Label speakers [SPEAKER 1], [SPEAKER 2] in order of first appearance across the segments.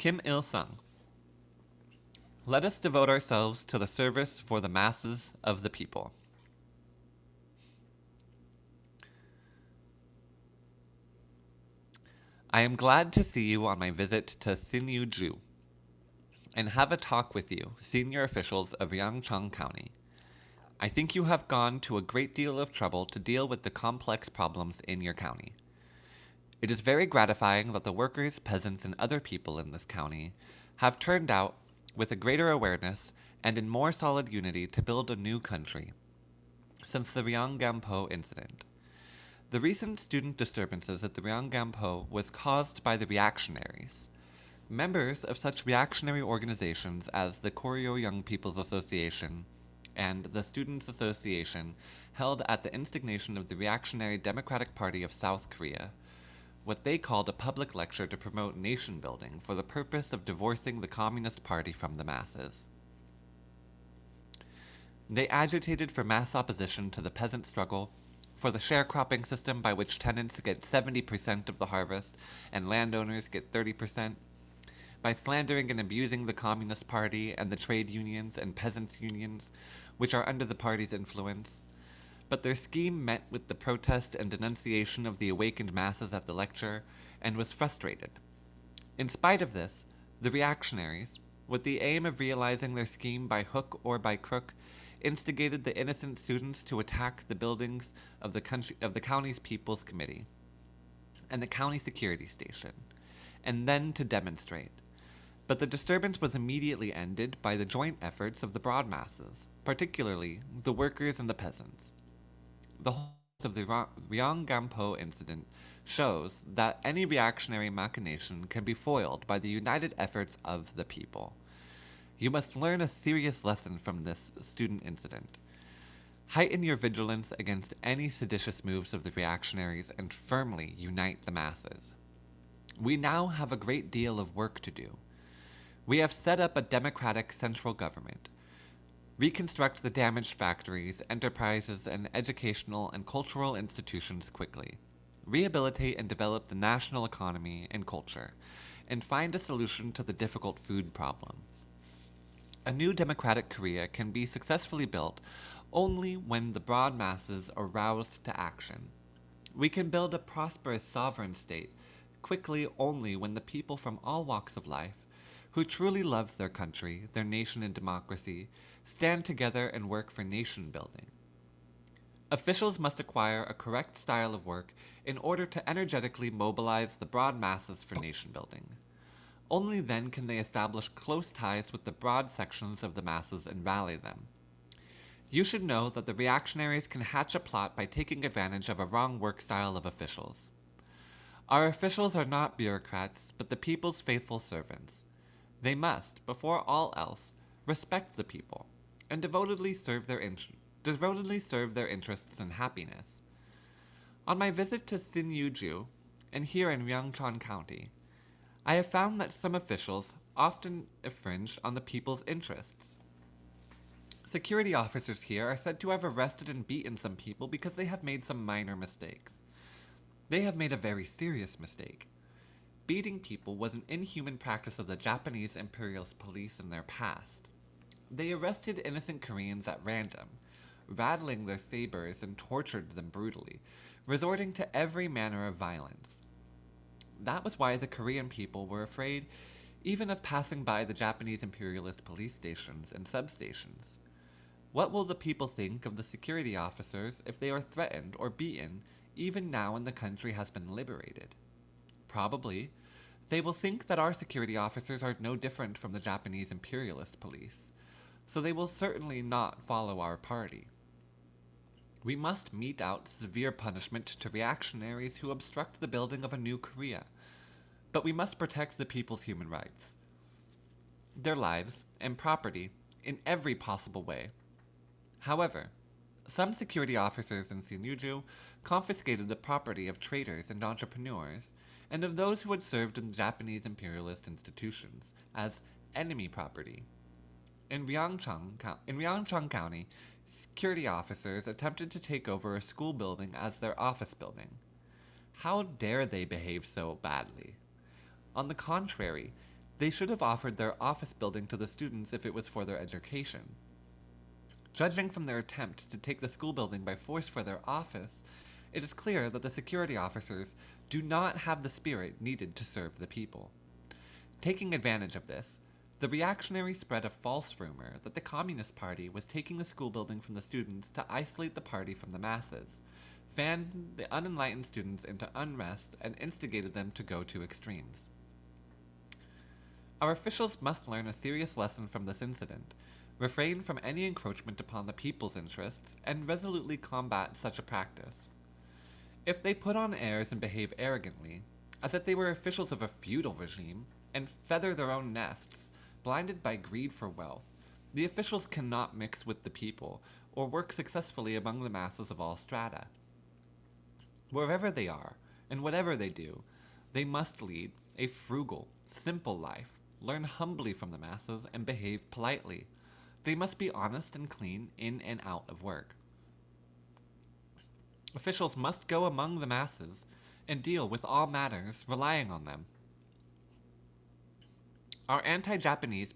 [SPEAKER 1] Kim Il-sung. Let us devote ourselves to the service for the masses of the people. I am glad to see you on my visit to Sinuiju and have a talk with you, senior officials of Yangcheng County. I think you have gone to a great deal of trouble to deal with the complex problems in your county. It is very gratifying that the workers, peasants, and other people in this county have turned out with a greater awareness and in more solid unity to build a new country since the Ryanggampo incident. The recent student disturbances at the Ryanggampo was caused by the reactionaries. Members of such reactionary organizations as the Koryo Young People's Association and the Students' Association held at the instigation of the reactionary Democratic Party of South Korea what they called a public lecture to promote nation building for the purpose of divorcing the Communist Party from the masses. They agitated for mass opposition to the peasant struggle, for the sharecropping system by which tenants get 70% of the harvest and landowners get 30%, by slandering and abusing the Communist Party and the trade unions and peasants' unions, which are under the party's influence. But their scheme met with the protest and denunciation of the awakened masses at the lecture, and was frustrated. In spite of this, the reactionaries, with the aim of realizing their scheme by hook or by crook, instigated the innocent students to attack the buildings of the county's People's Committee and the county security station, and then to demonstrate. But the disturbance was immediately ended by the joint efforts of the broad masses, particularly the workers and the peasants. The whole of the Ryanggampo incident shows that any reactionary machination can be foiled by the united efforts of the people. You must learn a serious lesson from this student incident. Heighten your vigilance against any seditious moves of the reactionaries and firmly unite the masses. We now have a great deal of work to do. We have set up a democratic central government, reconstruct the damaged factories, enterprises, and educational and cultural institutions quickly, rehabilitate and develop the national economy and culture, and find a solution to the difficult food problem. A new democratic Korea can be successfully built only when the broad masses are roused to action. We can build a prosperous sovereign state quickly only when the people from all walks of life, who truly love their country, their nation, and democracy, stand together and work for nation building. Officials must acquire a correct style of work in order to energetically mobilize the broad masses for nation building. Only then can they establish close ties with the broad sections of the masses and rally them. You should know that the reactionaries can hatch a plot by taking advantage of a wrong work style of officials. Our officials are not bureaucrats, but the people's faithful servants. They must, before all else, respect the people and devotedly serve their interests and happiness. On my visit to Sinuiju, and here in Ryangchon County, I have found that some officials often infringe on the people's interests. Security officers here are said to have arrested and beaten some people because they have made some minor mistakes. They have made a very serious mistake. Beating people was an inhuman practice of the Japanese imperialist police in their past. They arrested innocent Koreans at random, rattling their sabers and tortured them brutally, resorting to every manner of violence. That was why the Korean people were afraid even of passing by the Japanese imperialist police stations and substations. What will the people think of the security officers if they are threatened or beaten even now when the country has been liberated? Probably, they will think that our security officers are no different from the Japanese imperialist police, so they will certainly not follow our party. We must mete out severe punishment to reactionaries who obstruct the building of a new Korea, but we must protect the people's human rights, their lives, and property in every possible way. However, some security officers in Sinuiju confiscated the property of traders and entrepreneurs, and of those who had served in Japanese imperialist institutions, as enemy property. In Ryangchang County, security officers attempted to take over a school building as their office building. How dare they behave so badly? On the contrary, They should have offered their office building to the students if it was for their education. Judging from their attempt to take the school building by force for their office, it is clear that the security officers do not have the spirit needed to serve the people. Taking advantage of this, the reactionaries spread a false rumor that the Communist Party was taking the school building from the students to isolate the party from the masses, fanned the unenlightened students into unrest, and instigated them to go to extremes. Our officials must learn a serious lesson from this incident, refrain from any encroachment upon the people's interests, and resolutely combat such a practice. If they put on airs and behave arrogantly, as if they were officials of a feudal regime, and feather their own nests, blinded by greed for wealth, the officials cannot mix with the people or work successfully among the masses of all strata. Wherever they are, and whatever they do, they must lead a frugal, simple life, learn humbly from the masses, and behave politely. They must be honest and clean in and out of work. Officials must go among the masses and deal with all matters relying on them. Our anti-Japanese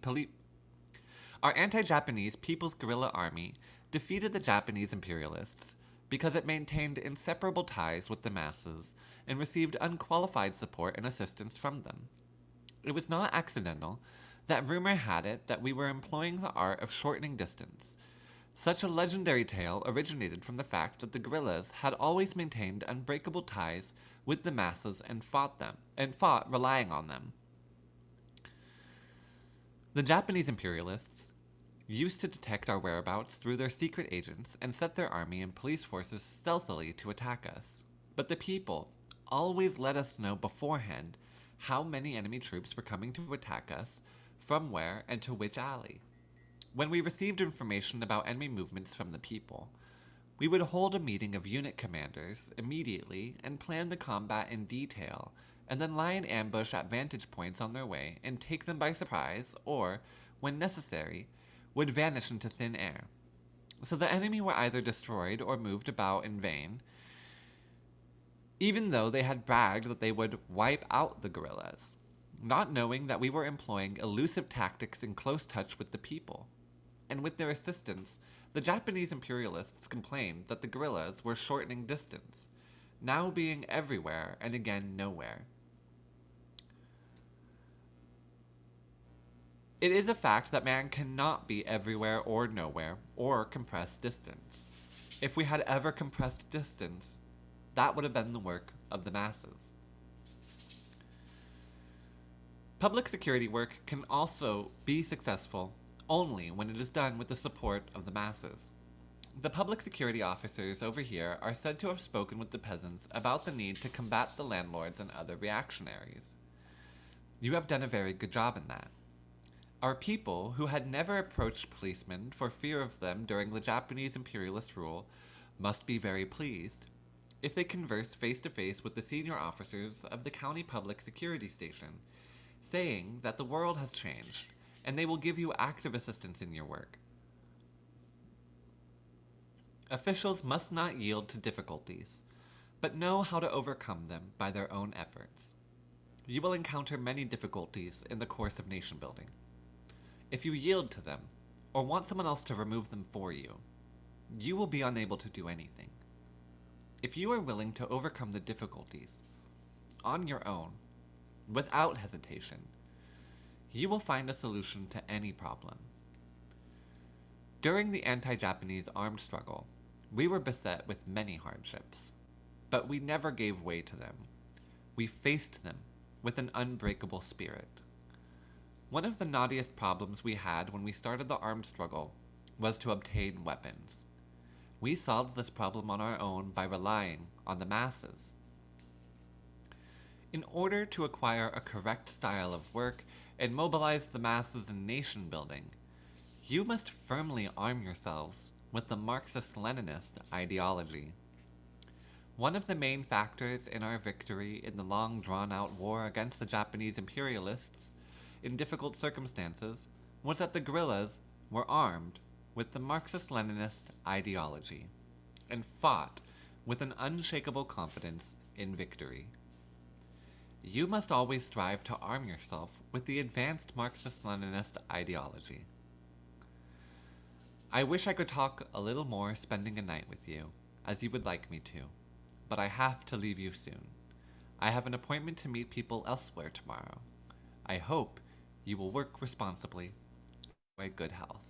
[SPEAKER 1] People's Guerrilla Army defeated the Japanese imperialists because it maintained inseparable ties with the masses and received unqualified support and assistance from them. It was not accidental that rumor had it that we were employing the art of shortening distance. Such a legendary tale originated from the fact that the guerrillas had always maintained unbreakable ties with the masses and fought relying on them. The Japanese imperialists used to detect our whereabouts through their secret agents and set their army and police forces stealthily to attack us. But the people always let us know beforehand how many enemy troops were coming to attack us, from where, and to which alley. When we received information about enemy movements from the people, we would hold a meeting of unit commanders immediately and plan the combat in detail, and then lie in ambush at vantage points on their way and take them by surprise, or, when necessary, would vanish into thin air. So the enemy were either destroyed or moved about in vain, even though they had bragged that they would wipe out the guerrillas, not knowing that we were employing elusive tactics in close touch with the people. And with their assistance, the Japanese imperialists complained that the guerrillas were shortening distance, now being everywhere and again nowhere. It is a fact that man cannot be everywhere or nowhere, or compress distance. If we had ever compressed distance, that would have been the work of the masses. Public security work can also be successful only when it is done with the support of the masses. The public security officers over here are said to have spoken with the peasants about the need to combat the landlords and other reactionaries. You have done a very good job in that. Our people, who had never approached policemen for fear of them during the Japanese imperialist rule, must be very pleased if they converse face to face with the senior officers of the county public security station, saying that the world has changed, and they will give you active assistance in your work. Officials must not yield to difficulties, but know how to overcome them by their own efforts. You will encounter many difficulties in the course of nation building. If you yield to them, or want someone else to remove them for you, you will be unable to do anything. If you are willing to overcome the difficulties on your own, without hesitation, you will find a solution to any problem. During the anti-Japanese armed struggle, we were beset with many hardships, but we never gave way to them. We faced them with an unbreakable spirit. One of the knottiest problems we had when we started the armed struggle was to obtain weapons. We solved this problem on our own by relying on the masses. In order to acquire a correct style of work and mobilize the masses in nation building, you must firmly arm yourselves with the Marxist-Leninist ideology. One of the main factors in our victory in the long drawn-out war against the Japanese imperialists in difficult circumstances was that the guerrillas were armed with the Marxist-Leninist ideology and fought with an unshakable confidence in victory. You must always strive to arm yourself with the advanced Marxist-Leninist ideology. I wish I could talk a little more spending a night with you, as you would like me to, but I have to leave you soon. I have an appointment to meet people elsewhere tomorrow. I hope you will work responsibly. Enjoy good health.